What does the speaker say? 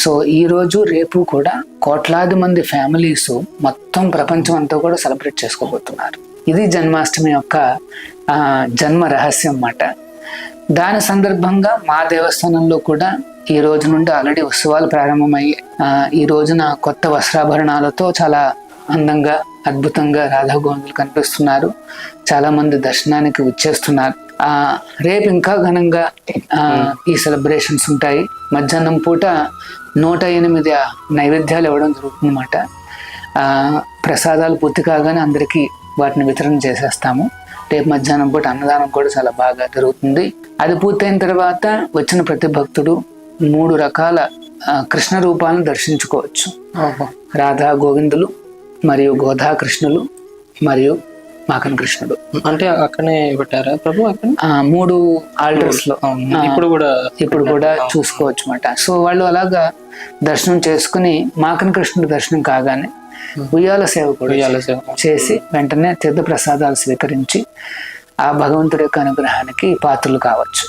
So ఈ రోజు రేపు కూడా కోట్లాది మంది ఫ్యామిలీస్ మొత్తం ప్రపంచం అంతా కూడా సెలబ్రేట్ చేసుకోబోతున్నారు. ఇది జన్మాష్టమి యొక్క జన్మ రహస్యం అన్నమాట. దాని సందర్భంగా మా దేవస్థానంలో కూడా ఈ రోజు నుండి ఆల్రెడీ ఉత్సవాలు ప్రారంభమయ్యాయి. ఈ రోజున కొత్త వస్త్రాభరణాలతో చాలా అందంగా అద్భుతంగా రాధా గోవిందులు కనిపిస్తున్నారు. చాలా మంది దర్శనానికి వచ్చేస్తున్నారు. రేపు ఇంకా ఘనంగా ఈ సెలబ్రేషన్స్ ఉంటాయి. మధ్యాహ్నం పూట 108 నైవేద్యాలు ఇవ్వడం జరుగుతుందన్నమాట. ప్రసాదాలు పూర్తి కాగానే అందరికీ వాటిని వితరణ చేసేస్తాము. రేపు మధ్యాహ్నం పూట అన్నదానం కూడా చాలా బాగా జరుగుతుంది. అది పూర్తయిన తర్వాత వచ్చిన ప్రతి భక్తుడు 3 రకాల కృష్ణ రూపాలను దర్శించుకోవచ్చు. రాధా గోవిందులు మరియు గోధా కృష్ణులు మరియు మాకన్ కృష్ణుడు. అంటే అక్కడనే పెట్టారా ప్రభు? అక్కడ 3 ఆల్టర్స్ లో ఇప్పుడు కూడా చూసుకోవచ్చు అన్నమాట. సో వాళ్ళు అలాగా దర్శనం చేసుకుని మాకన్ కృష్ణుడు దర్శనం కాగానే ఉయ్యాల సేవ కూడా చేసి వెంటనే తీర్థ ప్రసాదాలు స్వీకరించి ఆ భగవంతుడి యొక్క అనుగ్రహానికి పాత్రలు కావచ్చు.